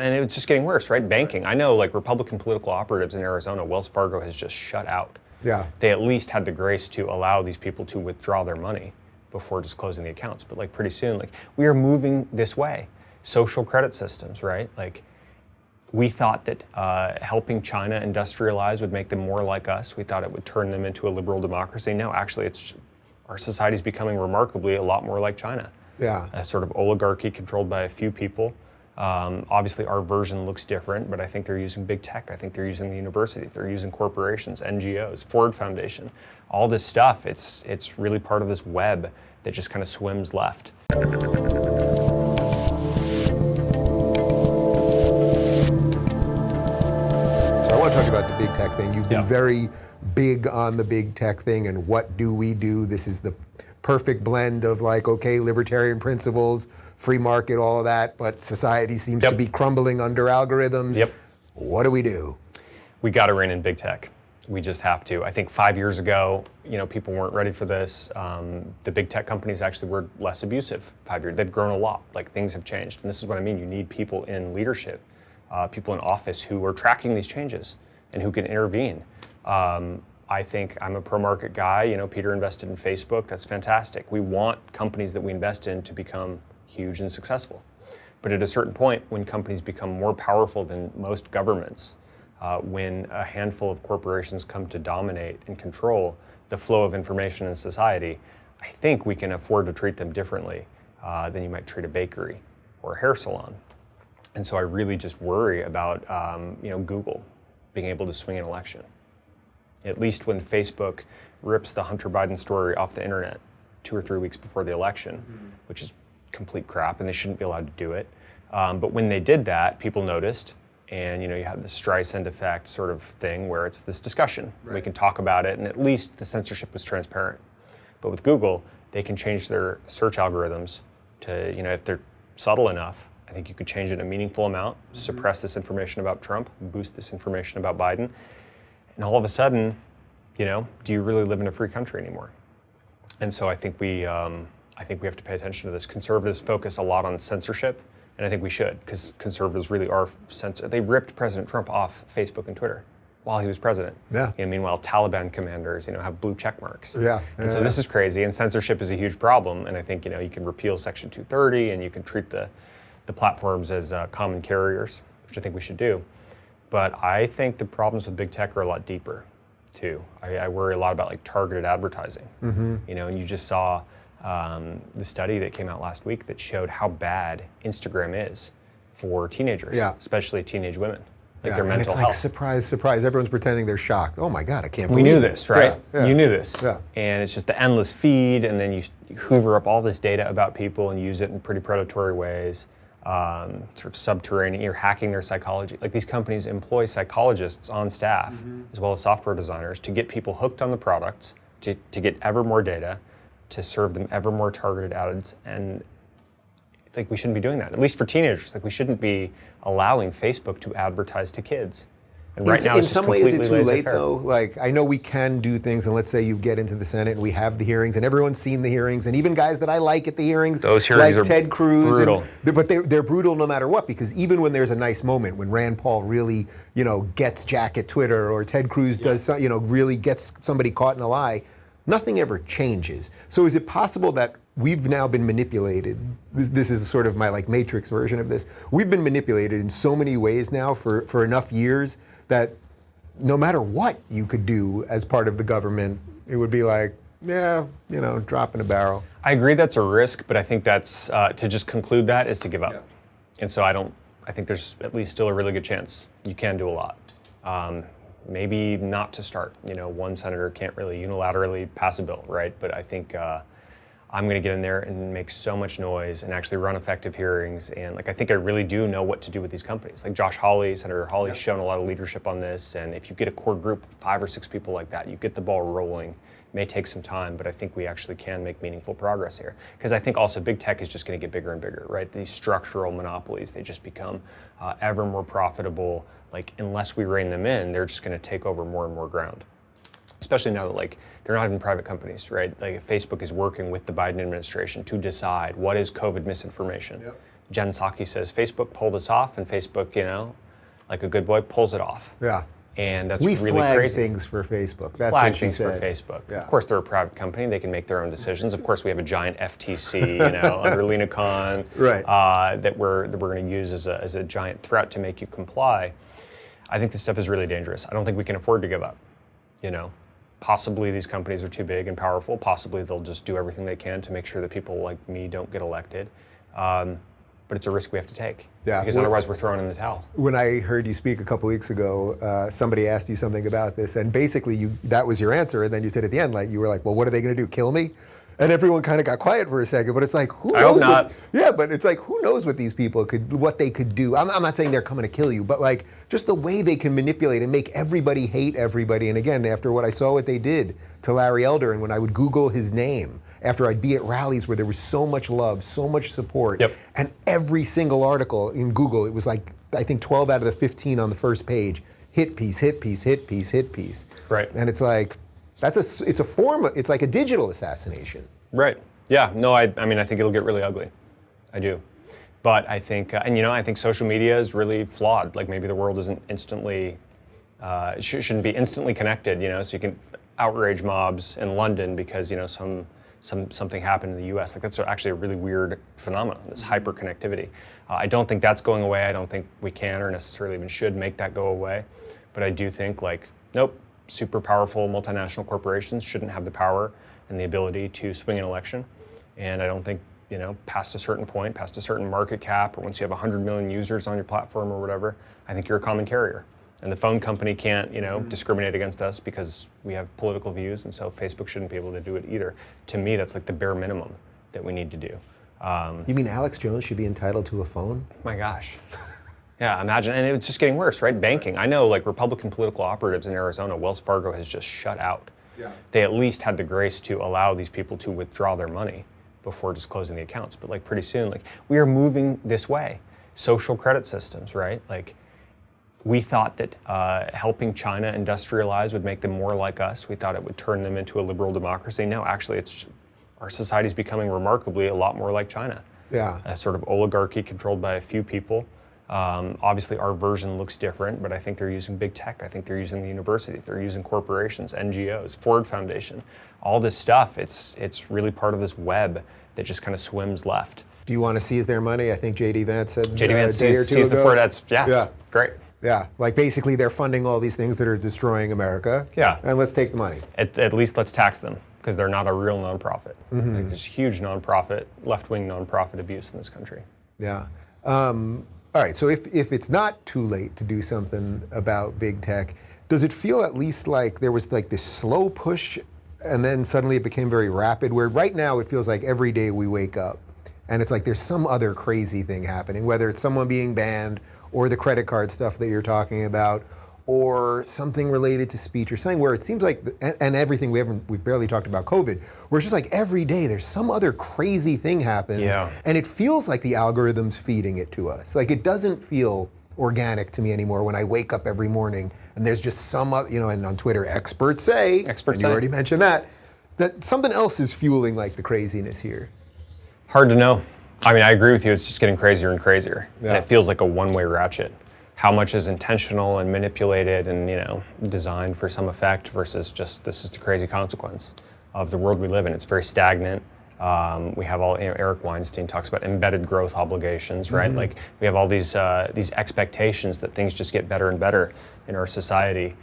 And it's just getting worse, right? Banking. I know, like, Republican political operatives in Arizona, Wells Fargo has just shut out. Yeah. They at least had the grace to allow these people to withdraw their money before just closing the accounts. But like pretty soon, like we are moving this way. Social credit systems, right? Like we thought that helping China industrialize would make them more like us. We thought it would turn them into a liberal democracy. No, actually, our society is becoming remarkably a lot more like China. Yeah. A sort of oligarchy controlled by a few people. Obviously, our version looks different, but I think they're using big tech. I think they're using the universities. They're using corporations, NGOs, Ford Foundation, all this stuff. It's really part of this web that just kind of swims left. So I want to talk about the big tech thing. You've been very big on the big tech thing and what do we do? This is the perfect blend of like, okay, libertarian principles, free market, all of that, but society seems to be crumbling under algorithms. Yep. What do we do? We got to rein in big tech. We just have to. I think 5 years ago, people weren't ready for this. The big tech companies actually were less abusive 5 years. They've grown a lot. Like things have changed. And this is what I mean. You need people in leadership, people in office who are tracking these changes and who can intervene. I think I'm a pro-market guy. Peter invested in Facebook. That's fantastic. We want companies that we invest in to become huge and successful. But at a certain point, when companies become more powerful than most governments, when a handful of corporations come to dominate and control the flow of information in society, I think we can afford to treat them differently than you might treat a bakery or a hair salon. And so I really just worry about Google being able to swing an election. At least when Facebook rips the Hunter Biden story off the internet 2 or 3 weeks before the election, which is complete crap, and they shouldn't be allowed to do it. But when they did that, people noticed, and you have the Streisand effect sort of thing where it's this discussion. Right. We can talk about it, and at least the censorship was transparent. But with Google, they can change their search algorithms to, if they're subtle enough, I think you could change it a meaningful amount, suppress this information about Trump, boost this information about Biden, and all of a sudden, do you really live in a free country anymore? And so I think we have to pay attention to this. Conservatives focus a lot on censorship, and I think we should, because conservatives really are censored. They ripped President Trump off Facebook and Twitter while he was president. Yeah. Meanwhile, Taliban commanders, have blue check marks. Yeah. And so this is crazy, and censorship is a huge problem. And I think, you can repeal Section 230, and you can treat the platforms as common carriers, which I think we should do. But I think the problems with big tech are a lot deeper, too. I worry a lot about like targeted advertising. And you just saw the study that came out last week that showed how bad Instagram is for teenagers, especially teenage women, like their mental health. It's like, surprise, surprise. Everyone's pretending they're shocked. Oh my God, I can't believe We knew this, right? You knew this. Yeah. And it's just the endless feed, and then you hoover up all this data about people and use it in pretty predatory ways. Sort of subterranean, you're hacking their psychology. Like these companies employ psychologists on staff, as well as software designers, to get people hooked on the products, to get ever more data, to serve them ever more targeted ads. And like we shouldn't be doing that, at least for teenagers. Like we shouldn't be allowing Facebook to advertise to kids. And right now, in some ways, is it too late laissez-faire. though? Like I know we can do things, and let's say you get into the Senate and we have the hearings, and everyone's seen the hearings, and even guys that I like at the hearings, those hearings like are Ted Cruz, brutal. But they're brutal no matter what, because even when there's a nice moment, when Rand Paul really, gets Jack at Twitter, or Ted Cruz does, really gets somebody caught in a lie, nothing ever changes. So is it possible that we've now been manipulated? This is sort of my like Matrix version of this. We've been manipulated in so many ways now for enough years that no matter what you could do as part of the government, it would be like, drop in a barrel. I agree that's a risk, but I think that's, to just conclude that is to give up. Yeah. And so I think there's at least still a really good chance you can do a lot. Maybe not to start. One senator can't really unilaterally pass a bill, right? But I think I'm going to get in there and make so much noise and actually run effective hearings. And I think I really do know what to do with these companies. Like Josh Hawley, Senator Hawley's shown a lot of leadership on this. And if you get a core group of 5 or 6 people like that, you get the ball rolling. It may take some time, but I think we actually can make meaningful progress here. Because I think also big tech is just going to get bigger and bigger, right? These structural monopolies, they just become ever more profitable. Like unless we rein them in, they're just going to take over more and more ground. Especially now that they're not even private companies, right? Like Facebook is working with the Biden administration to decide what is COVID misinformation. Jen Psaki says, Facebook pulled us off, and Facebook, like a good boy, pulls it off. Yeah. And that's we really flag crazy. things for Facebook. That's flag what she things said. for Facebook. Yeah. Of course, they're a private company. They can make their own decisions. Of course, we have a giant FTC, under Lena Khan, right. that we're going to use as a giant threat to make you comply. I think this stuff is really dangerous. I don't think we can afford to give up. Possibly these companies are too big and powerful. Possibly they'll just do everything they can to make sure that people like me don't get elected. But it's a risk we have to take. Yeah. Because otherwise we're throwing in the towel. When I heard you speak a couple weeks ago, somebody asked you something about this, and basically that was your answer, and then you said at the end, you were like, well, what are they going to do, kill me? And everyone kind of got quiet for a second, but it's like, who knows? I hope not. But it's like, who knows what these people what they could do? I'm not saying they're coming to kill you, but like just the way they can manipulate and make everybody hate everybody. And again, after what I saw what they did to Larry Elder, and when I would Google his name, after I'd be at rallies where there was so much love, so much support, and every single article in Google, it was like, I think 12 out of the 15 on the first page, hit piece, hit piece, hit piece, hit piece. Right. And it's like, it's a form of, it's like a digital assassination. Right. Yeah. No, I mean, I think it'll get really ugly. I do. But I think, I think social media is really flawed. Like maybe the world isn't instantly, shouldn't be instantly connected, so you can outrage mobs in London because, something happened in the US. Like that's actually a really weird phenomenon, this hyper-connectivity. I don't think that's going away. I don't think we can or necessarily even should make that go away. But I do think nope, super powerful multinational corporations shouldn't have the power and the ability to swing an election. And I don't think, past a certain point, past a certain market cap, or once you have 100 million users on your platform or whatever, I think you're a common carrier. And the phone company can't, discriminate against us because we have political views, and so Facebook shouldn't be able to do it either. To me, that's like the bare minimum that we need to do. You mean Alex Jones should be entitled to a phone? My gosh. Yeah, imagine, and it's just getting worse, right? Banking. I know Republican political operatives in Arizona, Wells Fargo has just shut out. Yeah. They at least had the grace to allow these people to withdraw their money before just closing the accounts. But pretty soon, we are moving this way. Social credit systems, right? We thought that helping China industrialize would make them more like us. We thought it would turn them into a liberal democracy. No, actually, our society is becoming remarkably a lot more like China. Yeah. A sort of oligarchy controlled by a few people. Obviously, our version looks different, but I think they're using big tech. I think they're using the universities. They're using corporations, NGOs, Ford Foundation. All this stuff, it's really part of this web that just kind of swims left. Do you want to seize their money? I think J.D. Vance said J.D. Vance seized the Ford. That's great. Yeah, basically they're funding all these things that are destroying America. Yeah. And let's take the money. At least let's tax them, because they're not a real nonprofit. Mm-hmm. There's huge nonprofit, left-wing nonprofit abuse in this country. Yeah. All right, so if it's not too late to do something about big tech, does it feel at least like there was this slow push and then suddenly it became very rapid, where right now it feels like every day we wake up and it's like there's some other crazy thing happening, whether it's someone being banned or the credit card stuff that you're talking about, or something related to speech or something where it seems like, and everything, we've barely talked about COVID, where it's just like every day there's some other crazy thing happens, and it feels like the algorithm's feeding it to us. It doesn't feel organic to me anymore when I wake up every morning and there's just some, and on Twitter, experts say, you already mentioned that something else is fueling the craziness here. Hard to know. I mean, I agree with you, it's just getting crazier and crazier. Yeah. And it feels like a one-way ratchet. How much is intentional and manipulated and designed for some effect versus just this is the crazy consequence of the world we live in. It's very stagnant. We have all Eric Weinstein talks about embedded growth obligations, right? Mm-hmm. We have all these expectations that things just get better and better in our society,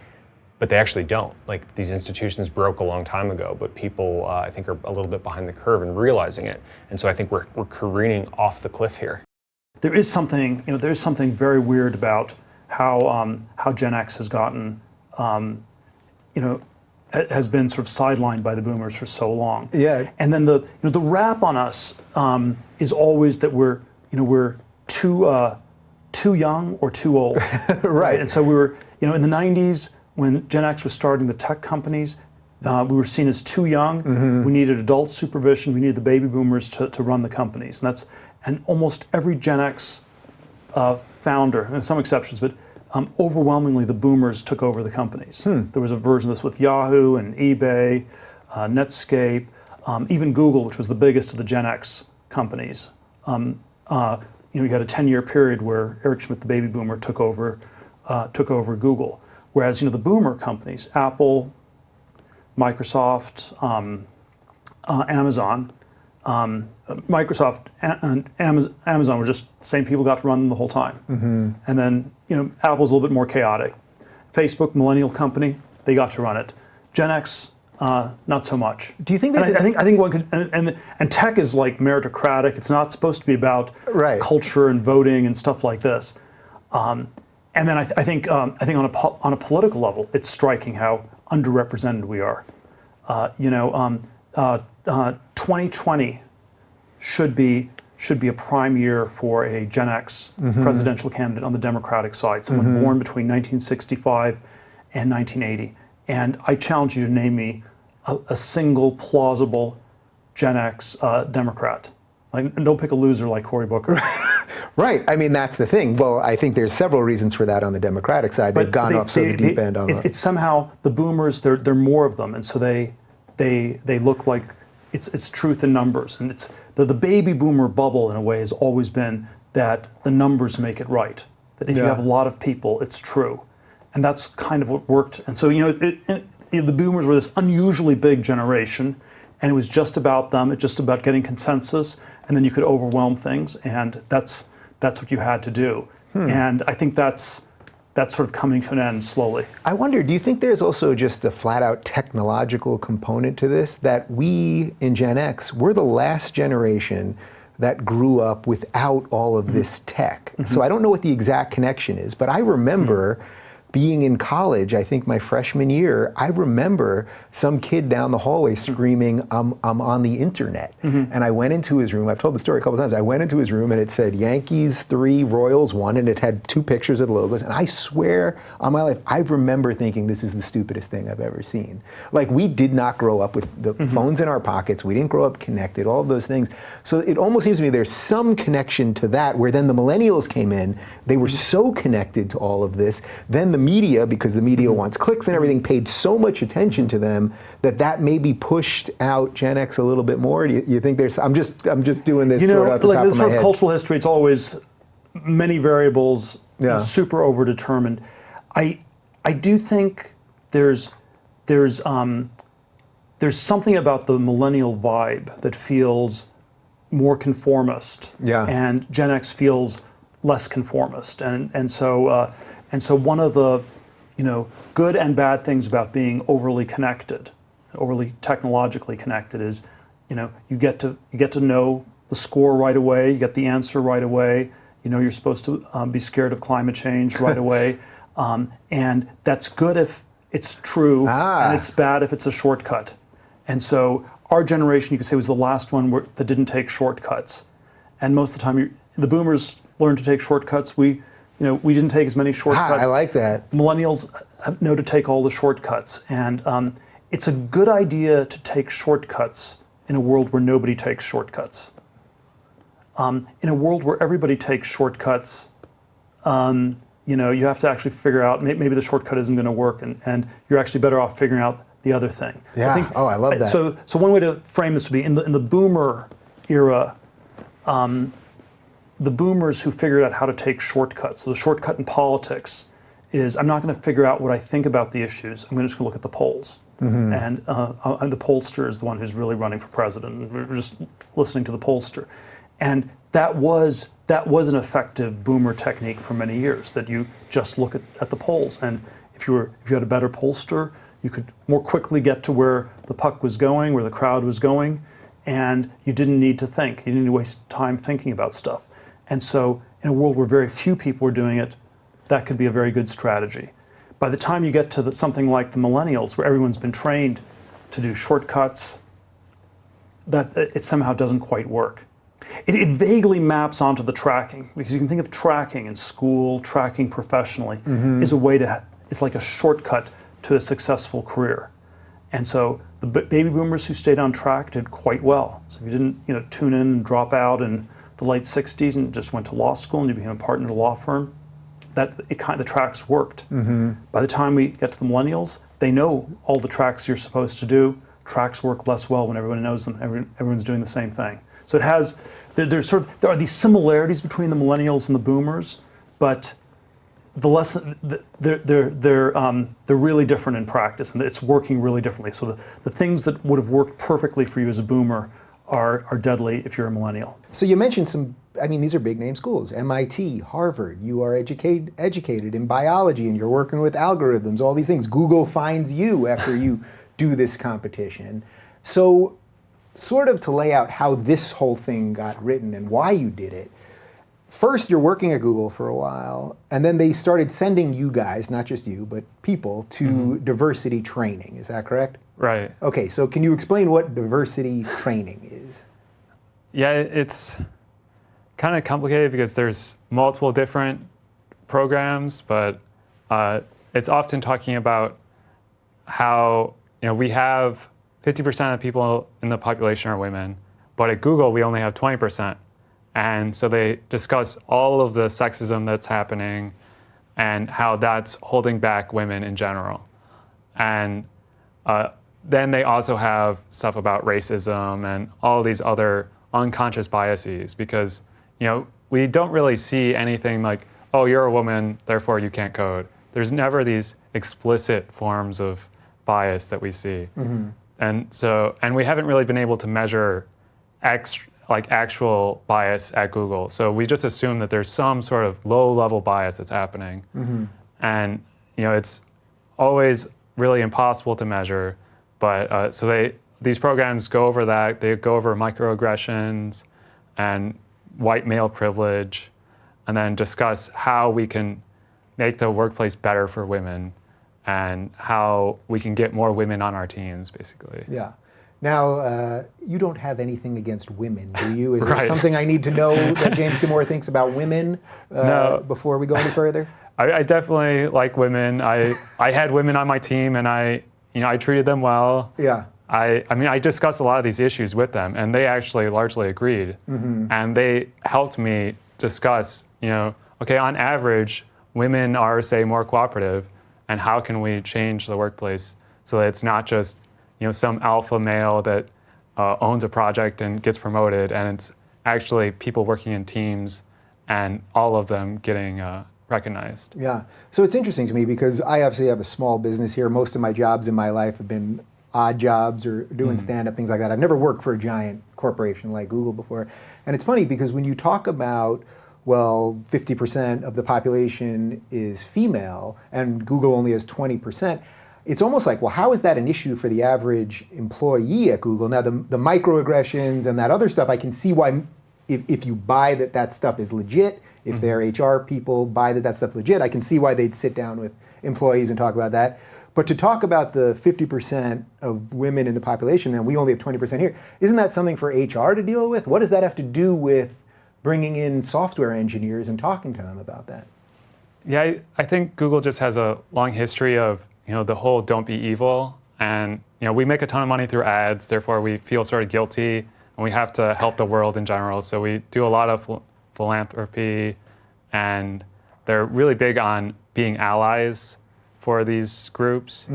but they actually don't. These institutions broke a long time ago, but people I think are a little bit behind the curve in realizing it, and so I think we're careening off the cliff here. There is something, there's something very weird about how Gen X has gotten, has been sort of sidelined by the boomers for so long. Yeah. And then the rap on us is always that we're too young or too old. Right. And so we were, in the 90s when Gen X was starting the tech companies, we were seen as too young. Mm-hmm. We needed adult supervision. We needed the baby boomers to run the companies. And almost every Gen X founder, and some exceptions, but overwhelmingly the boomers took over the companies. There was a version of this with Yahoo and eBay, Netscape, even Google, which was the biggest of the Gen X companies. you had a 10-year period where Eric Schmidt, the baby boomer, took over Google. Whereas, the boomer companies, Apple, Microsoft, Amazon, Microsoft and Amazon were just the same people got to run them the whole time. And then, Apple's a little bit more chaotic. Facebook, millennial company, they got to run it. Gen X, not so much. Do you think? I think one could, and tech is like meritocratic. It's not supposed to be about culture and voting and stuff like this. And then I think on a political level, it's striking how underrepresented we are. 2020 should be a prime year for a Gen X presidential candidate on the Democratic side, someone born between 1965 and 1980. And I challenge you to name me a single plausible Gen X Democrat. And don't pick a loser like Cory Booker. Right. I mean, that's the thing. Well, I think there's several reasons for that on the Democratic side. They've gone off so the deep end on that. It's somehow the boomers. There are more of them, and so they look like it's truth in numbers. And it's the baby boomer bubble in a way has always been that the numbers make it right. That if you have a lot of people, it's true, and that's kind of what worked. And so the boomers were this unusually big generation, and it was just about them. It's just about getting consensus, and then you could overwhelm things, and that's what you had to do. And I think that's sort of coming to an end slowly. I wonder, do you think there's also just a flat-out technological component to this? That we in Gen X, we're the last generation that grew up without all of this tech. So I don't know what the exact connection is, but I remember being in college, I think my freshman year, I remember some kid down the hallway screaming, I'm on the internet. And I went into his room, I've told the story a couple times, I went into his room and it said Yankees 3, Royals 1, and it had 2 pictures of the logos. And I swear on my life, I remember thinking this is the stupidest thing I've ever seen. Like, we did not grow up with the phones in our pockets, we didn't grow up connected, all of those things. So it almost seems to me there's some connection to that, where then the millennials came in, they were so connected to all of this, then the media, because the media wants clicks and everything, paid so much attention to them that maybe pushed out Gen X a little bit more. Do you think there's? I'm just doing this sort of at the top of my head. Sort of cultural history, it's always many variables, super overdetermined. I do think there's something about the millennial vibe that feels more conformist, and Gen X feels less conformist, and so one of the good and bad things about being overly connected, overly technologically connected, is you get to know the score right away, you get the answer right away, you're supposed to be scared of climate change right away, and that's good if it's true, and it's bad if it's a shortcut. And so our generation, you could say, was the last one that didn't take shortcuts, and most of the time the boomers learned to take shortcuts. We didn't take as many shortcuts. I like that. Millennials know to take all the shortcuts. And it's a good idea to take shortcuts in a world where nobody takes shortcuts. In a world where everybody takes shortcuts, you have to actually figure out, maybe the shortcut isn't going to work, and you're actually better off figuring out the other thing. Yeah, so I love that. So one way to frame this would be, in the boomer era, the boomers who figured out how to take shortcuts. So the shortcut in politics is, I'm not going to figure out what I think about the issues. I'm just going to look at the polls. And the pollster is the one who's really running for president. We're just listening to the pollster. And that was an effective boomer technique for many years, that you just look at the polls. And if you had a better pollster, you could more quickly get to where the puck was going, where the crowd was going, and you didn't need to think. You didn't need to waste time thinking about stuff. And so in a world where very few people are doing it, that could be a very good strategy. By the time you get to something like the millennials, where everyone's been trained to do shortcuts, that it somehow doesn't quite work. It vaguely maps onto the tracking, because you can think of tracking in school, tracking professionally, is a way it's like a shortcut to a successful career. And so the baby boomers who stayed on track did quite well. So if you didn't tune in and drop out in the late 60s and just went to law school and you became a partner at a law firm, the tracks worked. By the time we get to the millennials, they know all the tracks you're supposed to do. Tracks work less well when everyone knows them. Everyone's doing the same thing. So it has there are these similarities between the millennials and the boomers, but they're really different in practice, and it's working really differently. So the things that would have worked perfectly for you as a boomer are deadly if you're a millennial. So you mentioned some, I mean, these are big name schools, MIT, Harvard. You are educated in biology and you're working with algorithms, all these things. Google finds you after you do this competition. So sort of to lay out how this whole thing got written and why you did it, first you're working at Google for a while, and then they started sending you guys, not just you, but people, to diversity training. Is that correct? Right. Okay, so can you explain what diversity training is? Yeah, it's kind of complicated because there's multiple different programs, but it's often talking about how we have 50% of people in the population are women, but at Google we only have 20%. And so they discuss all of the sexism that's happening and how that's holding back women in general. And then they also have stuff about racism and all these other unconscious biases, because we don't really see anything like, oh, you're a woman, therefore you can't code. There's never these explicit forms of bias that we see. And we haven't really been able to measure actual bias at Google. So we just assume that there's some sort of low-level bias that's happening. And it's always really impossible to measure. But so these programs go over that. They go over microaggressions and white male privilege, and then discuss how we can make the workplace better for women and how we can get more women on our teams, basically. Yeah. Now, you don't have anything against women, do you? Is Right. there something I need to know that James Damore thinks about women No. before we go any further? I definitely like women. I had women on my team, and I treated them well. Yeah. I discussed a lot of these issues with them, and they actually largely agreed. And they helped me discuss, okay, on average, women are, say, more cooperative, and how can we change the workplace so that it's not just, some alpha male that owns a project and gets promoted, and it's actually people working in teams and all of them getting recognized. Yeah. So it's interesting to me because I obviously have a small business here. Most of my jobs in my life have been odd jobs or doing stand-up, things like that. I've never worked for a giant corporation like Google before. And it's funny because when you talk about, well, 50% of the population is female and Google only has 20%, it's almost like, well, how is that an issue for the average employee at Google? Now, the microaggressions and that other stuff, I can see why, if you buy that stuff is legit, if their HR people buy that stuff's legit, I can see why they'd sit down with employees and talk about that. But to talk about the 50% of women in the population, and we only have 20% here, isn't that something for HR to deal with? What does that have to do with bringing in software engineers and talking to them about that? Yeah, I think Google just has a long history of the whole don't be evil. And we make a ton of money through ads, therefore we feel sort of guilty, and we have to help the world in general. So we do a lot of philanthropy, and they're really big on being allies for these groups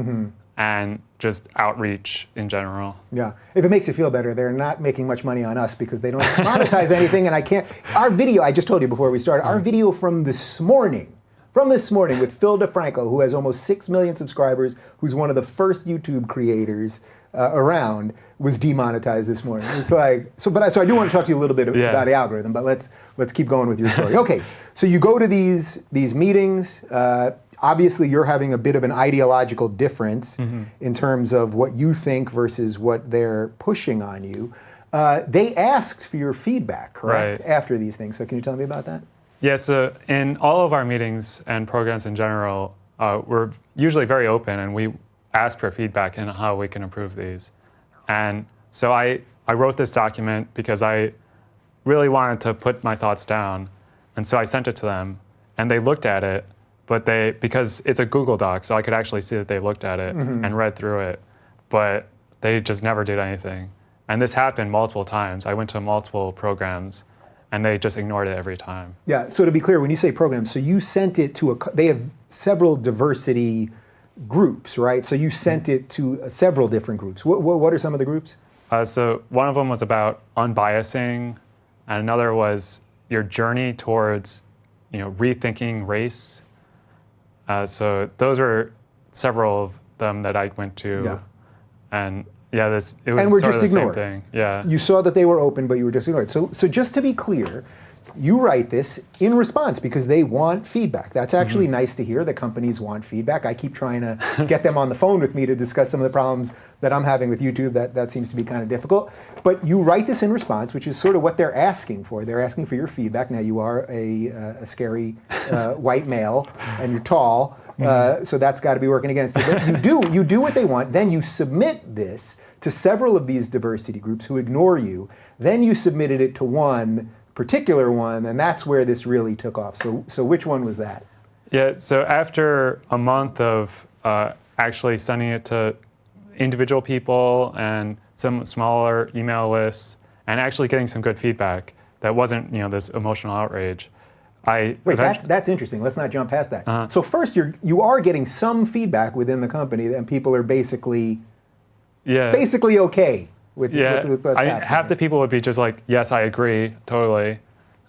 and just outreach in general. Yeah. If it makes you feel better, they're not making much money on us because they don't monetize anything, and I can't. Our video, I just told you before we started, our video from this morning with Phil DeFranco, who has almost 6 million subscribers, who's one of the first YouTube creators around, was demonetized this morning. It's like, so I do want to talk to you a little bit about the algorithm, but let's keep going with your story. Okay, so you go to these meetings. Obviously, you're having a bit of an ideological difference in terms of what you think versus what they're pushing on you. They asked for your feedback, correct, after these things. So can you tell me about that? Yeah, so in all of our meetings and programs in general, we're usually very open, and we ask for feedback on how we can improve these. And so I wrote this document because I really wanted to put my thoughts down. And so I sent it to them, and they looked at it, but because it's a Google Doc, so I could actually see that they looked at it and read through it, but they just never did anything. And this happened multiple times. I went to multiple programs, and they just ignored it every time. Yeah, so to be clear, when you say programs, so you sent it to they have several diversity groups, right? So you sent it to several different groups. What are some of the groups? So one of them was about unbiasing and another was your journey towards, rethinking race. So those were several of them that I went to, Yeah. and it was And we're sort of just the ignored. same thing. Yeah. You saw that they were open, but you were just ignored. So just to be clear, you write this in response because they want feedback. That's actually nice to hear that companies want feedback. I keep trying to get them on the phone with me to discuss some of the problems that I'm having with YouTube. That seems to be kind of difficult. But you write this in response, which is sort of what they're asking for. They're asking for your feedback. Now, you are a scary white male, and you're tall, so that's got to be working against you. But you do what they want. Then you submit this to several of these diversity groups who ignore you. Then you submitted it to one particular one, and that's where this really took off. So which one was that? Yeah, so after a month of actually sending it to individual people and some smaller email lists, and actually getting some good feedback that wasn't, this emotional outrage, Wait, that's interesting. Let's not jump past that. So first, you are getting some feedback within the company, and people are basically okay with what's happening. Half the people would be just like, yes, I agree, totally.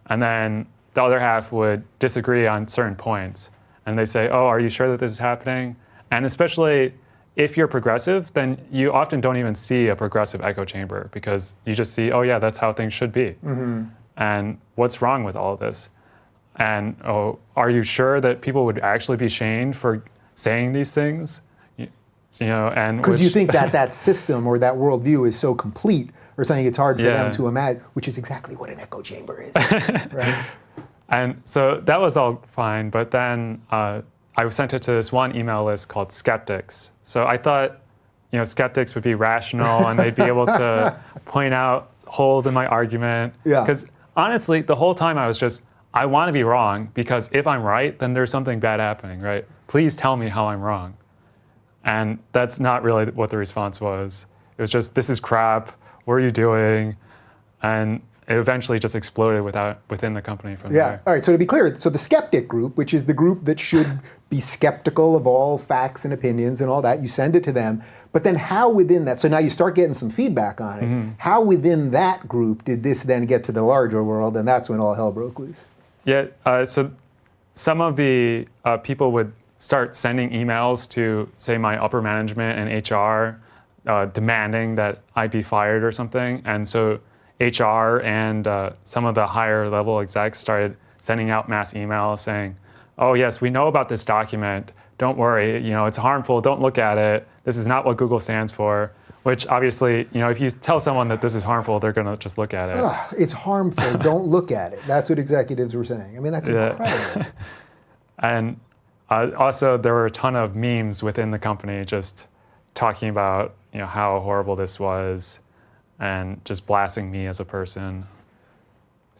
And then the other half would disagree on certain points. And they say, oh, are you sure that this is happening? And especially if you're progressive, then you often don't even see a progressive echo chamber because you just see, oh yeah, that's how things should be. And what's wrong with all of this? And oh, are you sure that people would actually be shamed for saying these things? And because you think that system or that worldview is so complete or something, it's hard for them to imagine, which is exactly what an echo chamber is, right? And so that was all fine, but then I sent it to this one email list called Skeptics. So I thought, skeptics would be rational and they'd be able to point out holes in my argument. Yeah. Because honestly, the whole time I want to be wrong, because if I'm right, then there's something bad happening, right? Please tell me how I'm wrong. And that's not really what the response was. It was just, this is crap, what are you doing? And it eventually just exploded within the company from there. All right, so to be clear, so the skeptic group, which is the group that should be skeptical of all facts and opinions and all that, you send it to them. But then how within that, so now you start getting some feedback on it, how within that group did this then get to the larger world, and that's when all hell broke loose? Yeah, so some of the people would start sending emails to, say, my upper management and HR, demanding that I be fired or something. And so HR and some of the higher level execs started sending out mass emails saying, oh yes, we know about this document. Don't worry, it's harmful, don't look at it. This is not what Google stands for. Which obviously, if you tell someone that this is harmful, they're gonna just look at it. Ugh, it's harmful, don't look at it. That's what executives were saying. I mean, that's incredible. And also, there were a ton of memes within the company just talking about how horrible this was and just blasting me as a person.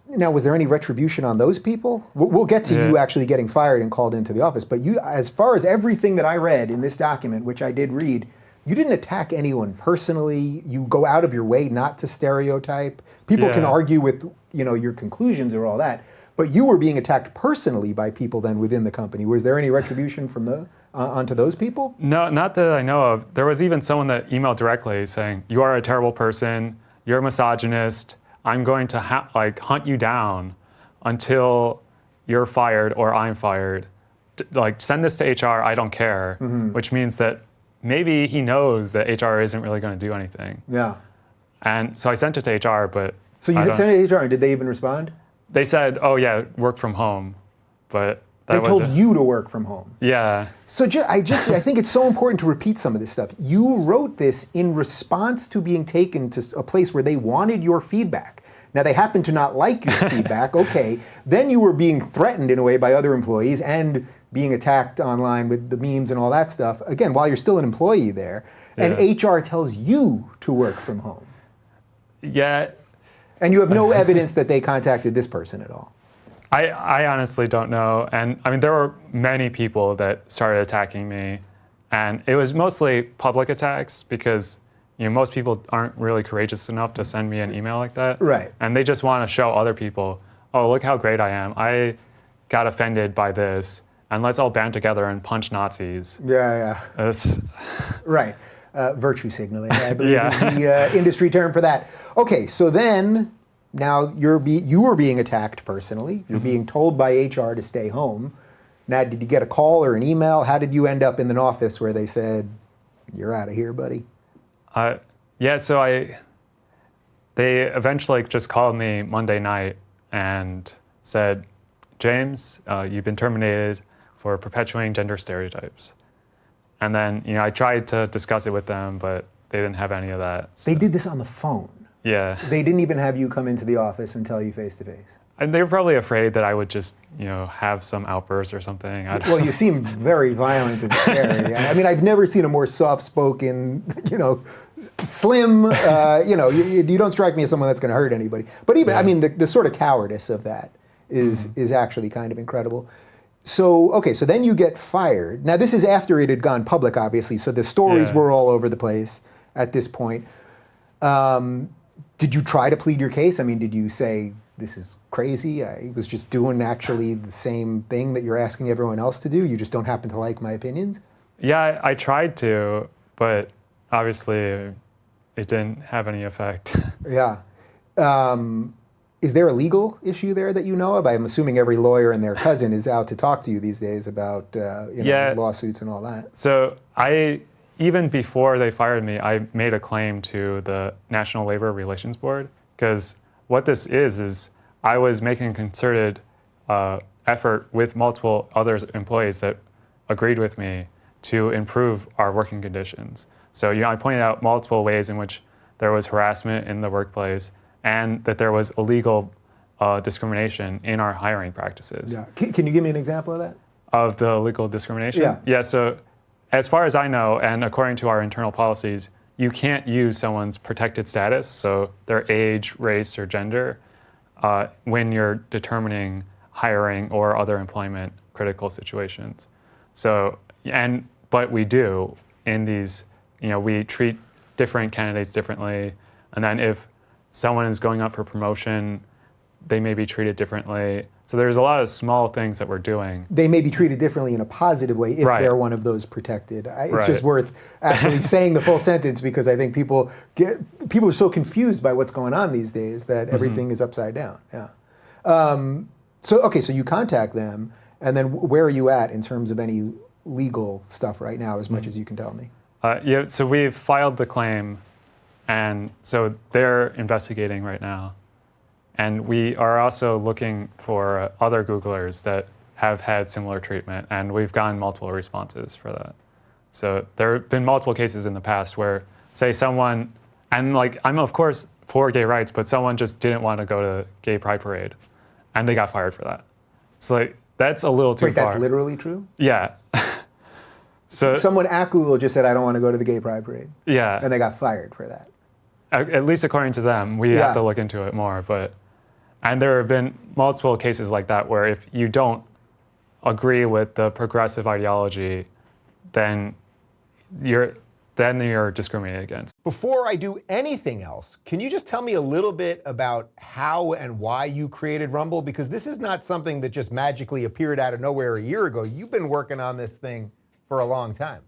Now, was there any retribution on those people? We'll get to you actually getting fired and called into the office, but you, as far as everything that I read in this document, which I did read, you didn't attack anyone personally. You go out of your way not to stereotype. People can argue with your conclusions or all that. But you were being attacked personally by people then within the company. Was there any retribution from onto those people? No, not that I know of. There was even someone that emailed directly saying, you are a terrible person, you're a misogynist, I'm going to hunt you down until you're fired or I'm fired. Send this to HR, I don't care, which means that maybe he knows that HR isn't really going to do anything. Yeah. And so I sent it to HR, but So you had sent it to HR, and did they even respond? They said, oh yeah, work from home, but they told you to work from home. Yeah. So I think it's so important to repeat some of this stuff. You wrote this in response to being taken to a place where they wanted your feedback. Now they happen to not like your feedback, okay. Then you were being threatened in a way by other employees and being attacked online with the memes and all that stuff, again, while you're still an employee there, and HR tells you to work from home. Yeah. And you have no evidence that they contacted this person at all. I honestly don't know. And I mean, there were many people that started attacking me. And it was mostly public attacks because most people aren't really courageous enough to send me an email like that. Right. And they just want to show other people, oh, look how great I am. I got offended by this. And let's all band together and punch Nazis. Yeah. Right. Virtue signaling, I believe is the industry term for that. Okay, so then now you were being attacked personally. You're being told by HR to stay home. Now, did you get a call or an email? How did you end up in an office where they said, "You're out of here, buddy"? Yeah, so they eventually just called me Monday night and said, "James, you've been terminated for perpetuating gender stereotypes." And then, I tried to discuss it with them, but they didn't have any of that. They did this on the phone. Yeah. They didn't even have you come into the office and tell you face to face. And they were probably afraid that I would just, have some outburst or something. Well, you seem very violent and scary. I mean, I've never seen a more soft-spoken, slim. You don't strike me as someone that's going to hurt anybody. But even, I mean, the sort of cowardice of that is actually kind of incredible. So, okay, so then you get fired. Now, this is after it had gone public, obviously, so the stories were all over the place at this point. Did you try to plead your case? I mean, did you say, this is crazy, I was just doing actually the same thing that you're asking everyone else to do, you just don't happen to like my opinions? Yeah, I tried to, but obviously it didn't have any effect. Yeah. Is there a legal issue there that you know of? I'm assuming every lawyer and their cousin is out to talk to you these days about lawsuits and all that. So even before they fired me, I made a claim to the National Labor Relations Board, because what this is I was making a concerted effort with multiple other employees that agreed with me to improve our working conditions. So I pointed out multiple ways in which there was harassment in the workplace and that there was illegal discrimination in our hiring practices. Yeah. Can you give me an example of that? Of the illegal discrimination? Yeah. Yeah, so as far as I know, and according to our internal policies, you can't use someone's protected status, so their age, race, or gender, when you're determining hiring or other employment critical situations. So, but we do in these, we treat different candidates differently, and then if someone is going up for promotion, they may be treated differently. So there's a lot of small things that we're doing. They may be treated differently in a positive way if they're one of those protected. It's just worth actually saying the full sentence, because I think people are so confused by what's going on these days that everything is upside down. Yeah. So you contact them, and then where are you at in terms of any legal stuff right now, as much as you can tell me? Yeah, so we've filed the claim, and so they're investigating right now. And we are also looking for other Googlers that have had similar treatment, and we've gotten multiple responses for that. So there have been multiple cases in the past where, say someone, and I'm of course for gay rights, but someone just didn't want to go to gay pride parade, and they got fired for that. It's that's a little too far. Wait, that's literally true? Yeah. So someone at Google just said, I don't want to go to the gay pride parade. Yeah. And they got fired for that. At least according to them. We have to look into it more, and there have been multiple cases like that where if you don't agree with the progressive ideology, then you're discriminated against. Before I do anything else, can you just tell me a little bit about how and why you created Rumble? Because this is not something that just magically appeared out of nowhere a year ago. You've been working on this thing for a long time.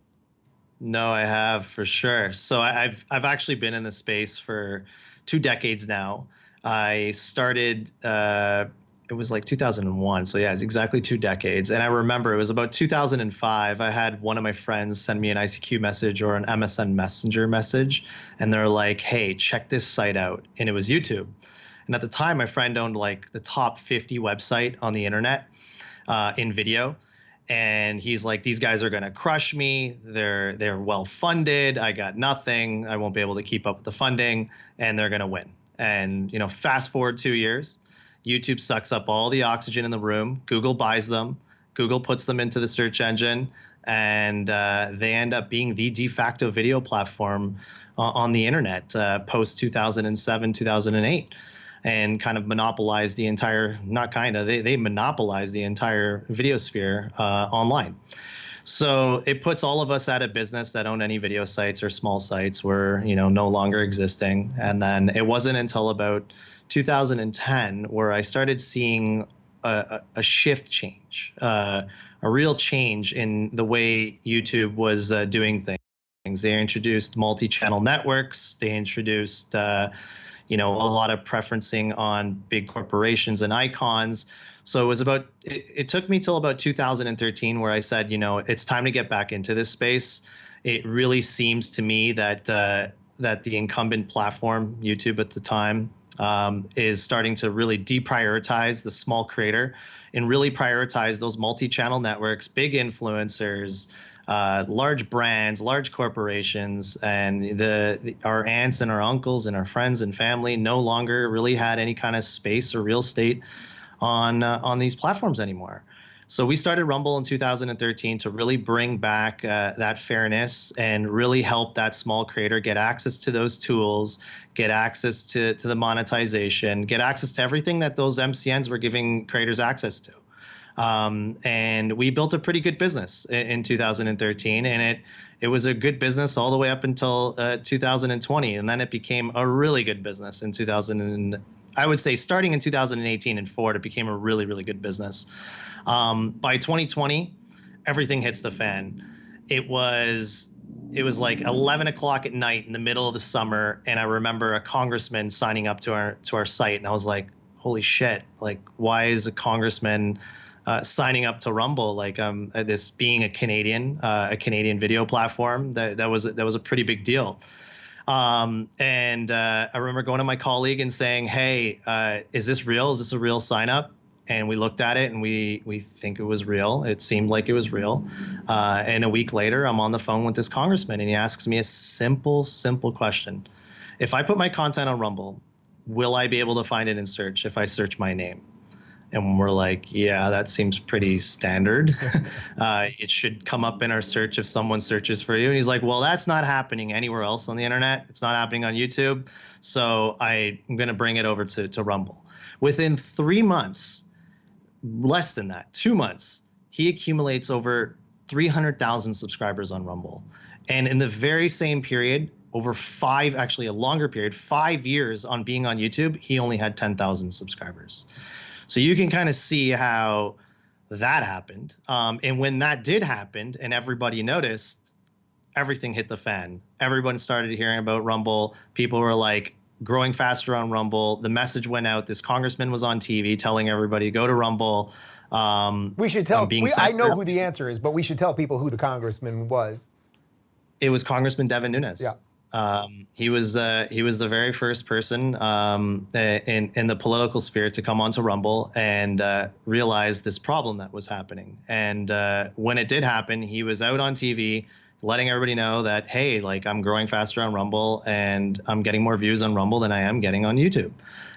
No, I have, for sure. So I've actually been in this space for 2 decades now. I started, it was 2001. So yeah, exactly 2 decades. And I remember it was about 2005. I had one of my friends send me an ICQ message or an MSN Messenger message. And they're like, hey, check this site out. And it was YouTube. And at the time, my friend owned the top 50 website on the internet in video. And he's like, these guys are going to crush me. They're well funded. I got nothing. I won't be able to keep up with the funding, and they're going to win. And, fast forward 2 years, YouTube sucks up all the oxygen in the room. Google buys them. Google puts them into the search engine, and they end up being the de facto video platform on the internet post 2007, 2008. And kind of monopolize the entire, they monopolize the entire video sphere online. So it puts all of us out of business that own any video sites or small sites. We're no longer existing. And then it wasn't until about 2010 where I started seeing a shift change, a real change in the way YouTube was doing things. They introduced multi-channel networks. They introduced a lot of preferencing on big corporations and icons. So it took me till about 2013 where I said, it's time to get back into this space. It really seems to me that the incumbent platform, YouTube at the time, is starting to really deprioritize the small creator and really prioritize those multi-channel networks, big influencers, large brands, large corporations, and our aunts and our uncles and our friends and family no longer really had any kind of space or real estate on these platforms anymore. So we started Rumble in 2013 to really bring back that fairness and really help that small creator get access to those tools, get access to the monetization, get access to everything that those MCNs were giving creators access to. And we built a pretty good business in 2013, and it was a good business all the way up until 2020, and then it became a really good business in I would say starting in 2018 and forward, it became a really, really good business. By 2020, everything hits the fan. It was like 11 o'clock at night in the middle of the summer, and I remember a congressman signing up to our site, and I was like, holy shit, like, why is a congressman signing up to Rumble? Like, this being a Canadian video platform, that was a pretty big deal. And I remember going to my colleague and saying, hey, is this real? Is this a real sign up? And we looked at it and we think it was real. It seemed like it was real. And a week later, I'm on the phone with this congressman and he asks me a simple question. If I put my content on Rumble, will I be able to find it in search if I search my name? And we're like, yeah, that seems pretty standard. It should come up in our search if someone searches for you. And he's like, well, that's not happening anywhere else on the internet. It's not happening on YouTube. So I'm going to bring it over to Rumble. Within 3 months, less than that, 2 months, he accumulates over 300,000 subscribers on Rumble. And in the very same period, over a longer period, 5 years on being on YouTube, he only had 10,000 subscribers. So you can kind of see how that happened. And when that did happen and everybody noticed, everything hit the fan. Everyone started hearing about Rumble. People were like growing faster on Rumble. The message went out. This congressman was on TV telling everybody, go to Rumble. We should tell, I know who the answer is, but we should tell people who the congressman was. It was Congressman Devin Nunes. Yeah. He was the very first person in the political sphere to come onto Rumble and realize this problem that was happening. And when it did happen, he was out on TV letting everybody know that, hey, like, I'm growing faster on Rumble and I'm getting more views on Rumble than I am getting on YouTube.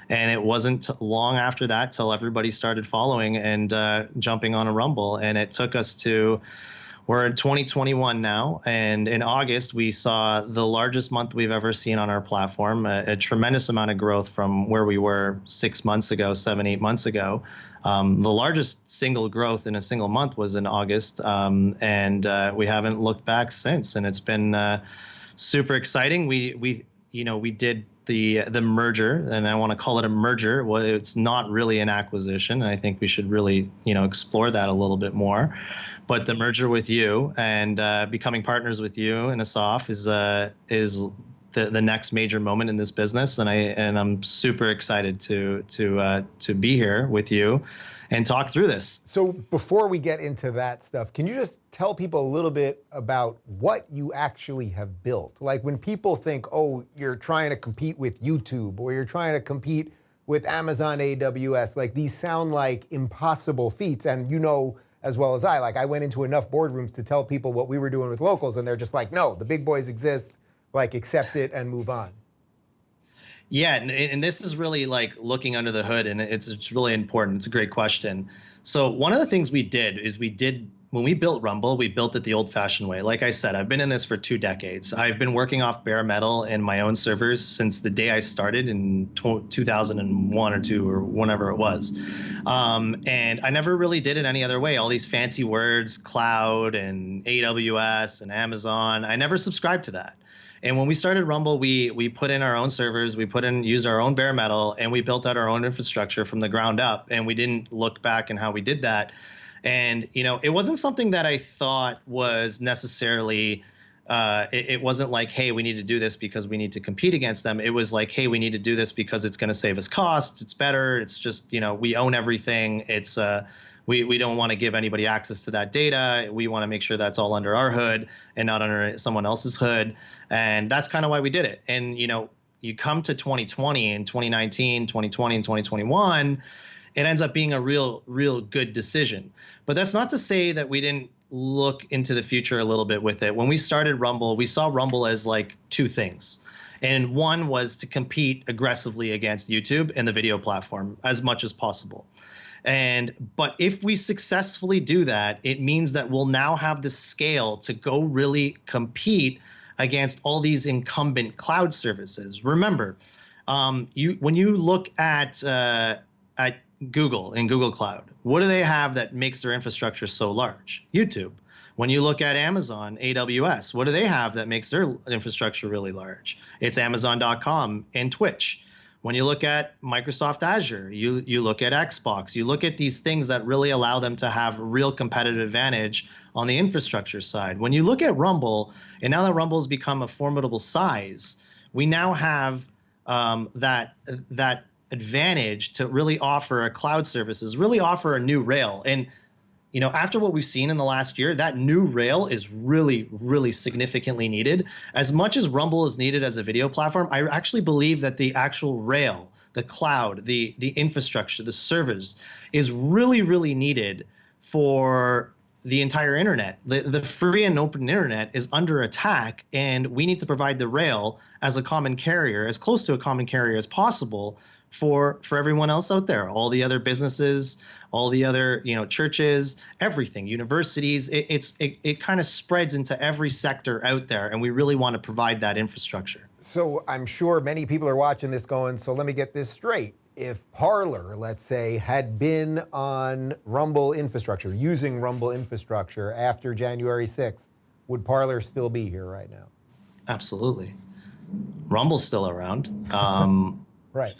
And it wasn't long after that till everybody started following and jumping on a Rumble. And it took us to, we're in 2021 now, and in August, we saw the largest month we've ever seen on our platform, a tremendous amount of growth from where we were 6 months ago, 8 months ago. The largest single growth in a single month was in August, and we haven't looked back since, and it's been super exciting. We did the merger, and I want to call it a merger. Well, it's not really an acquisition, and I think we should really explore that a little bit more. But the merger with you and becoming partners with you in Asaf is the next major moment in this business, and I'm super excited to be here with you and talk through this. So before we get into that stuff, can you just tell people a little bit about what you actually have built? Like, when people think, oh, you're trying to compete with YouTube or you're trying to compete with Amazon AWS, like, these sound like impossible feats. And as well as I went into enough boardrooms to tell people what we were doing with locals, and they're just like, no, the big boys exist, like, accept it and move on. Yeah, and this is really like looking under the hood, and it's really important. It's a great question. So one of the things we did is when we built Rumble, we built it the old-fashioned way. Like I said, I've been in this for 2 decades. I've been working off bare metal in my own servers since the day I started in 2001 or 2 or whenever it was. And I never really did it any other way. All these fancy words, cloud and AWS and Amazon, I never subscribed to that. And when we started Rumble, we put in our own servers, used our own bare metal, and we built out our own infrastructure from the ground up. And we didn't look back in how we did that. And it wasn't something that I thought was necessarily It wasn't like, hey, we need to do this because we need to compete against them. It was like, hey, we need to do this because it's going to save us costs. It's better. It's just, we own everything. It's we don't want to give anybody access to that data. We want to make sure that's all under our hood and not under someone else's hood. And that's kind of why we did it. And, you come to 2020 and 2019, 2020 and 2021, it ends up being a real good decision. But that's not to say that we didn't look into the future a little bit with it. When we started Rumble, we saw Rumble as like two things. And one was to compete aggressively against YouTube and the video platform as much as possible. But if we successfully do that, it means that we'll now have the scale to go really compete against all these incumbent cloud services. Remember, when you look at Google and Google Cloud, what do they have that makes their infrastructure so large? YouTube. When you look at Amazon, AWS, what do they have that makes their infrastructure really large? It's Amazon.com and Twitch. When you look at Microsoft Azure, you look at Xbox, you look at these things that really allow them to have real competitive advantage on the infrastructure side. When you look at Rumble, and now that Rumble has become a formidable size, we now have that advantage to really offer a cloud services, really offer a new rail. And after what we've seen in the last year, that new rail is really, really significantly needed. As much as Rumble is needed as a video platform, I actually believe that the actual rail, the cloud, the infrastructure, the servers is really, really needed for the entire internet. The free and open internet is under attack, and we need to provide the rail as a common carrier, as close to a common carrier as possible for everyone else out there, all the other businesses, all the other churches, everything, universities. It kind of spreads into every sector out there, and we really want to provide that infrastructure. So I'm sure many people are watching this going, so let me get this straight. If Parler, let's say, had been on Rumble infrastructure, using Rumble infrastructure after January 6th, would Parler still be here right now? Absolutely. Rumble's still around. Right.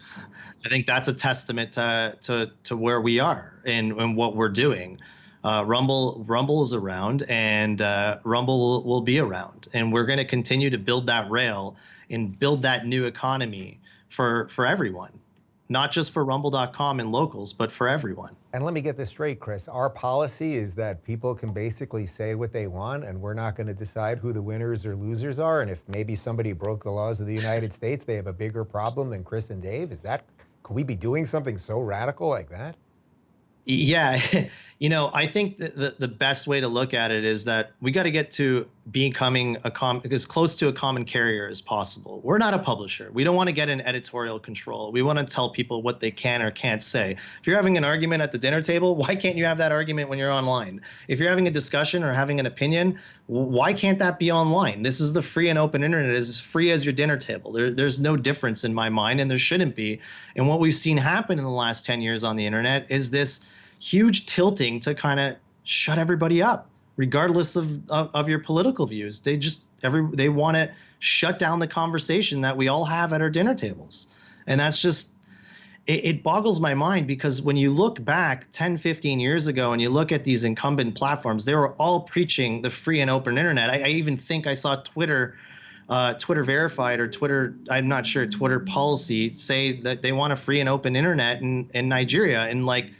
I think that's a testament to where we are and what we're doing. Rumble is around, and Rumble will be around, and we're going to continue to build that rail and build that new economy for everyone, not just for Rumble.com and locals, but for everyone. And let me get this straight, Chris. Our policy is that people can basically say what they want, and we're not going to decide who the winners or losers are. And if maybe somebody broke the laws of the United States, they have a bigger problem than Chris and Dave. Could we be doing something so radical like that? Yeah, I think that the best way to look at it is that we got to get to becoming as close to a common carrier as possible. We're not a publisher. We don't want to get in editorial control. We want to tell people what they can or can't say. If you're having an argument at the dinner table, why can't you have that argument when you're online? If you're having a discussion or having an opinion, why can't that be online? This is the free and open internet. It's as free as your dinner table. There's no difference in my mind, and there shouldn't be. And what we've seen happen in the last 10 years on the internet is this huge tilting to kind of shut everybody up, regardless of your political views. They want to shut down the conversation that we all have at our dinner tables. And that's just, it boggles my mind, because when you look back 10, 15 years ago and you look at these incumbent platforms, they were all preaching the free and open internet. I even think I saw Twitter verified, or Twitter, I'm not sure, Twitter policy say that they want a free and open internet in Nigeria. And like,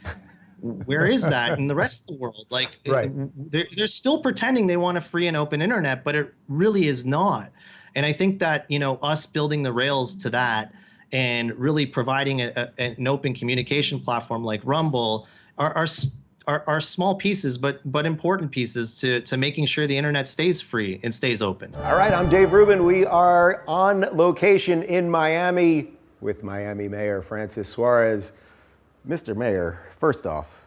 where is that in the rest of the world? Like, right. They're still pretending they want a free and open internet, but it really is not. And I think that, us building the rails to that and really providing an open communication platform like Rumble are small pieces, but important pieces to making sure the internet stays free and stays open. All right, I'm Dave Rubin. We are on location in Miami with Miami Mayor Francis Suarez. Mr. Mayor, first off,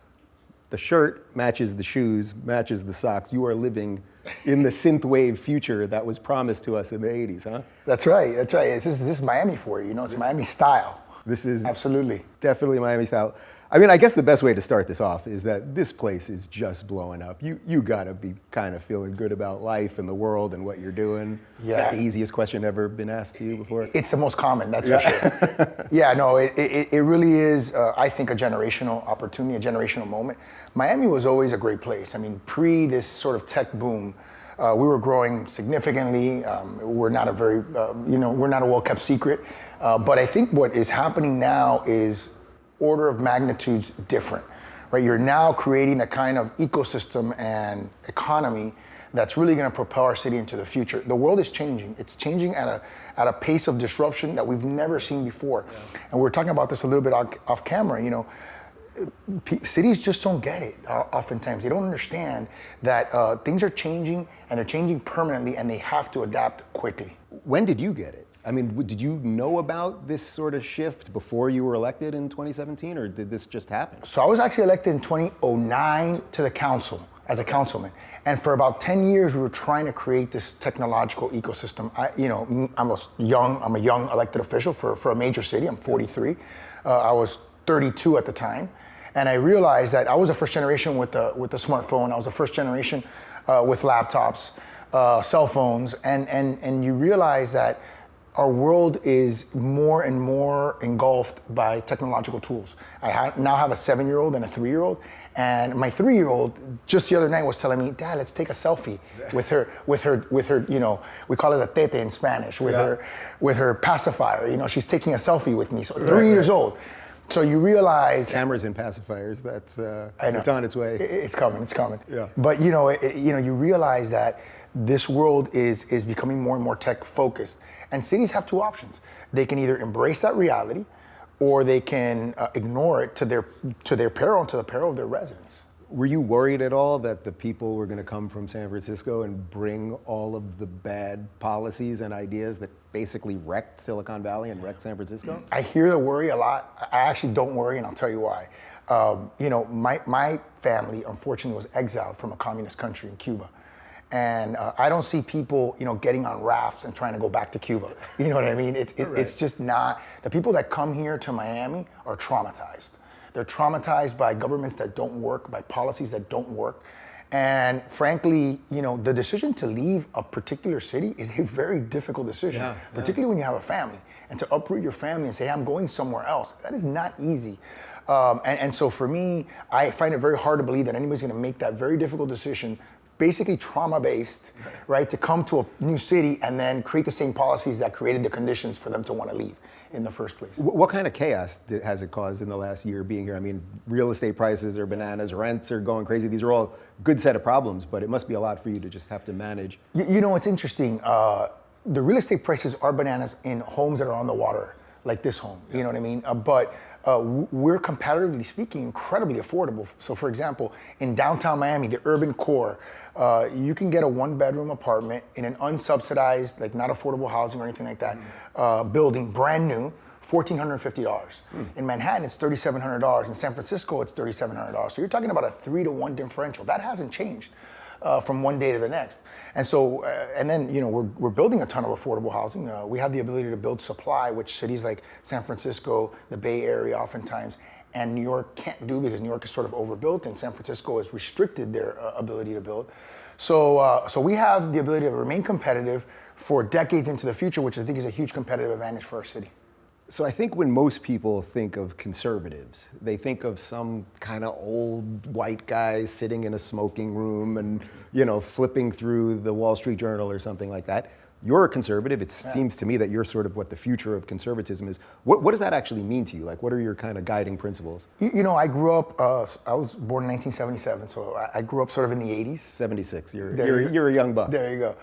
the shirt matches the shoes, matches the socks. You are living in the synthwave future that was promised to us in the 80s, huh? That's right. This is Miami for you. It's Miami style. This is absolutely definitely Miami style. I mean, I guess the best way to start this off is that this place is just blowing up. You gotta be kind of feeling good about life and the world and what you're doing. Yeah. Is that the easiest question ever been asked to you before? It's the most common, that's for sure. Yeah, no, it really is, I think, a generational opportunity, a generational moment. Miami was always a great place. I mean, pre this sort of tech boom, We were growing significantly. We're not a very, we're not a well-kept secret. But I think what is happening now is order of magnitudes different, right? You're now creating a kind of ecosystem and economy that's really going to propel our city into the future. The world is changing. It's changing at a pace of disruption that we've never seen before. Yeah. And we were talking about this a little bit off camera. Cities just don't get it oftentimes. They don't understand that things are changing, and they're changing permanently, and they have to adapt quickly. When did you get it? I mean, did you know about this sort of shift before you were elected in 2017, or did this just happen? So I was actually elected in 2009 to the council as a councilman. And for about 10 years, we were trying to create this technological ecosystem. I'm a young elected official for a major city. I'm 43. I was 32 at the time. And I realized that I was the first generation with the smartphone. I was the first generation with laptops, cell phones. And you realize that our world is more and more engulfed by technological tools. I now have a 7-year-old and a 3-year-old, and my 3-year-old just the other night was telling me, "Dad, let's take a selfie with her. We call it a tete in Spanish, with her pacifier. She's taking a selfie with me." So 3 years old. So you realize cameras and pacifiers. It's on its way. It's coming. Yeah. But you realize that this world is becoming more and more tech focused. And cities have two options. They can either embrace that reality, or they can ignore it to their peril and to the peril of their residents. Were you worried at all that the people were going to come from San Francisco and bring all of the bad policies and ideas that basically wrecked Silicon Valley and wrecked San Francisco? I hear the worry a lot. I actually don't worry, and I'll tell you why. My family, unfortunately, was exiled from a communist country in Cuba. And I don't see people, getting on rafts and trying to go back to Cuba. You know what I mean? It's just not. The people that come here to Miami are traumatized. They're traumatized by governments that don't work, by policies that don't work. And frankly, the decision to leave a particular city is a very difficult decision, particularly when you have a family. And to uproot your family and say, "Hey, I'm going somewhere else," that is not easy. And so for me, I find it very hard to believe that anybody's going to make that very difficult decision, basically trauma-based, right, to come to a new city and then create the same policies that created the conditions for them to want to leave in the first place. What kind of chaos has it caused in the last year being here? I mean, real estate prices are bananas, rents are going crazy. These are all good set of problems, but it must be a lot for you to just have to manage. It's interesting. The real estate prices are bananas in homes that are on the water, like this home, you know what I mean? But we're, comparatively speaking, incredibly affordable. So for example, in downtown Miami, the urban core, you can get a 1-bedroom apartment in an unsubsidized, like not affordable housing or anything like that, building, brand new, $1,450. In Manhattan, it's $3,700. In San Francisco, it's $3,700. So you're talking about a 3-to-1 differential. That hasn't changed from one day to the next. And so, and then, we're building a ton of affordable housing. We have the ability to build supply, which cities like San Francisco, the Bay Area oftentimes, and New York can't do, because New York is sort of overbuilt and San Francisco has restricted their ability to build. So we have the ability to remain competitive for decades into the future, which I think is a huge competitive advantage for our city. So I think when most people think of conservatives, they think of some kind of old white guy sitting in a smoking room and, flipping through the Wall Street Journal or something like that. You're a conservative. It seems to me that you're sort of what the future of conservatism is. What does that actually mean to you? Like, what are your kind of guiding principles? I grew up, I was born in 1977, so I grew up sort of in the 80s. 76, you're a young buck. There you go.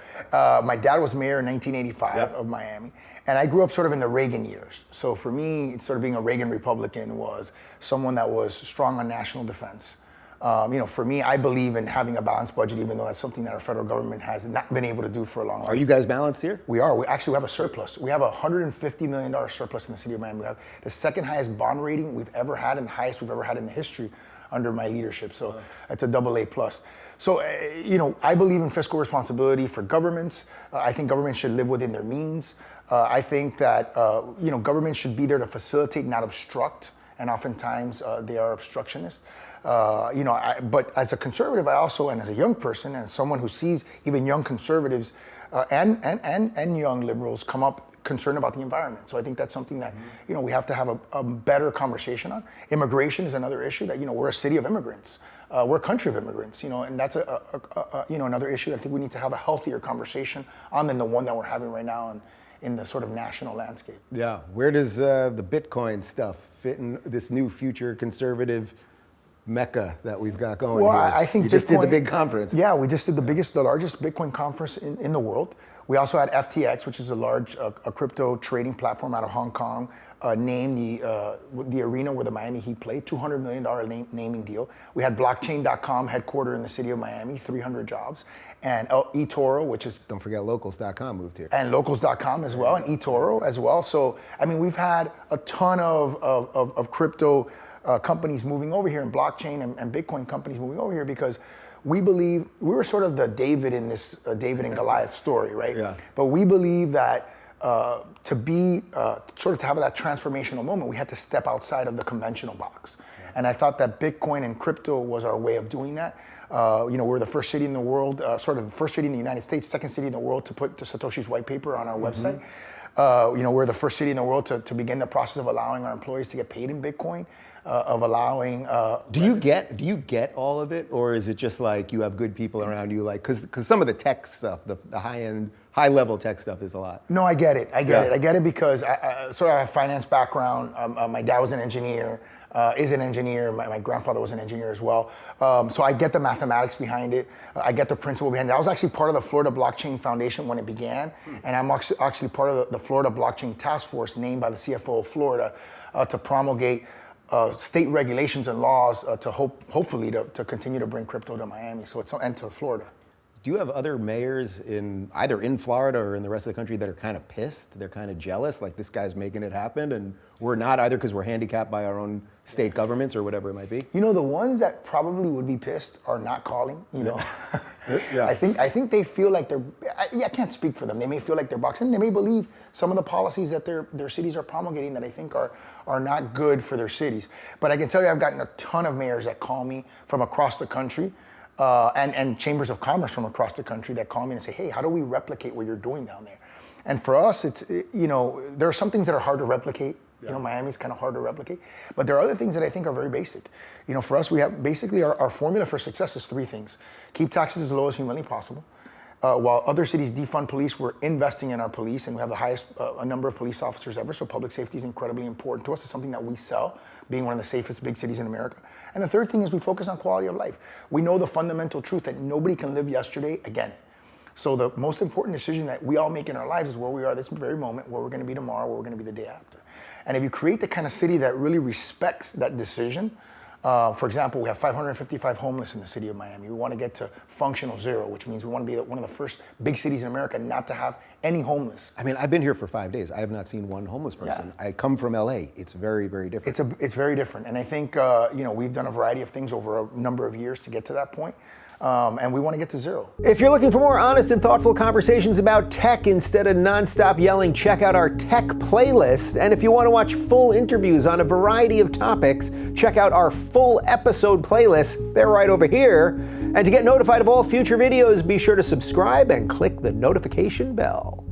My dad was mayor in 1985 of Miami, and I grew up sort of in the Reagan years. So for me, sort of being a Reagan Republican was someone that was strong on national defense. For me, I believe in having a balanced budget, even though that's something that our federal government has not been able to do for a long time. Are you guys balanced here? We are. We have a surplus. We have a $150 million surplus in the city of Miami. We have the second highest bond rating we've ever had and the highest we've ever had in the history under my leadership. So it's a AA+. So, I believe in fiscal responsibility for governments. I think governments should live within their means. I think that, government should be there to facilitate, not obstruct. And oftentimes they are obstructionist. But as a conservative, I also, and as a young person, and as someone who sees even young conservatives and young liberals come up concerned about the environment. So I think that's something that, we have to have a better conversation on. Immigration is another issue that, we're a city of immigrants. we're a country of immigrants, and that's another issue I think we need to have a healthier conversation on than the one that we're having right now in the sort of national landscape. Yeah, where does the Bitcoin stuff fit in this new future conservative mecca that we've got going Well, here? I think you just did the Bitcoin- big conference. Yeah, we just did the largest Bitcoin conference in the world. We also had FTX, which is a large a crypto trading platform out of Hong Kong, name the arena where the Miami Heat play, $200 million naming deal. We had blockchain.com headquartered in the city of Miami, 300 jobs. And eToro, which is... Don't forget locals.com moved here. And locals.com as well, and eToro as well. So, I mean, we've had a ton of crypto companies moving over here, and blockchain and Bitcoin companies moving over here, because we believe, we were sort of the David in this David and Goliath story, right? Yeah. But we believe that to have that transformational moment, we had to step outside of the conventional box. Yeah. And I thought that Bitcoin and crypto was our way of doing that. We're the first city in the world, sort of the first city in the United States, second city in the world to put Satoshi's white paper on our website. We're the first city in the world to begin the process of allowing our employees to get paid in Bitcoin. Of allowing. Do you get all of it, or is it just like you have good people around you? Like, because some of the tech stuff, the high level tech stuff, is a lot. No, I get it. I get it because I sort of have a finance background. My dad was an engineer, is an engineer. My grandfather was an engineer as well. So I get the mathematics behind it. I get the principle behind it. I was actually part of the Florida Blockchain Foundation when it began, and I'm actually part of the Florida Blockchain Task Force named by the CFO of Florida to promulgate state regulations and laws to hopefully to continue to bring crypto to Miami, and to Florida. Do you have other mayors either in Florida or in the rest of the country that are kind of pissed? They're kind of jealous, like this guy's making it happen, and we're not, either because we're handicapped by our own state governments or whatever it might be? The ones that probably would be pissed are not calling. Yeah. I think they feel like I can't speak for them. They may feel like they're boxed in. They may believe some of the policies that their cities are promulgating that I think are not good for their cities. But I can tell you, I've gotten a ton of mayors that call me from across the country, and chambers of commerce from across the country that call me and say, hey, how do we replicate what you're doing down there? And for us, there are some things that are hard to replicate. Yeah. Miami's kind of hard to replicate, but there are other things that I think are very basic. For us, we have basically our formula for success is three things: keep taxes as low as humanly possible. While other cities defund police, we're investing in our police, and we have the highest number of police officers ever. So public safety is incredibly important to us. It's something that we sell, being one of the safest big cities in America. And the third thing is we focus on quality of life. We know the fundamental truth that nobody can live yesterday again. So the most important decision that we all make in our lives is where we are this very moment, where we're going to be tomorrow, where we're going to be the day after. And if you create the kind of city that really respects that decision, for example, we have 555 homeless in the city of Miami. We want to get to functional zero, which means we want to be one of the first big cities in America not to have any homeless. I mean, I've been here for 5 days. I have not seen one homeless person. Yeah. I come from LA. It's very, very different. It's very different. And I think, we've done a variety of things over a number of years to get to that point. And we want to get to zero. If you're looking for more honest and thoughtful conversations about tech instead of nonstop yelling, check out our tech playlist. And if you want to watch full interviews on a variety of topics, check out our full episode playlist. They're right over here. And to get notified of all future videos, be sure to subscribe and click the notification bell.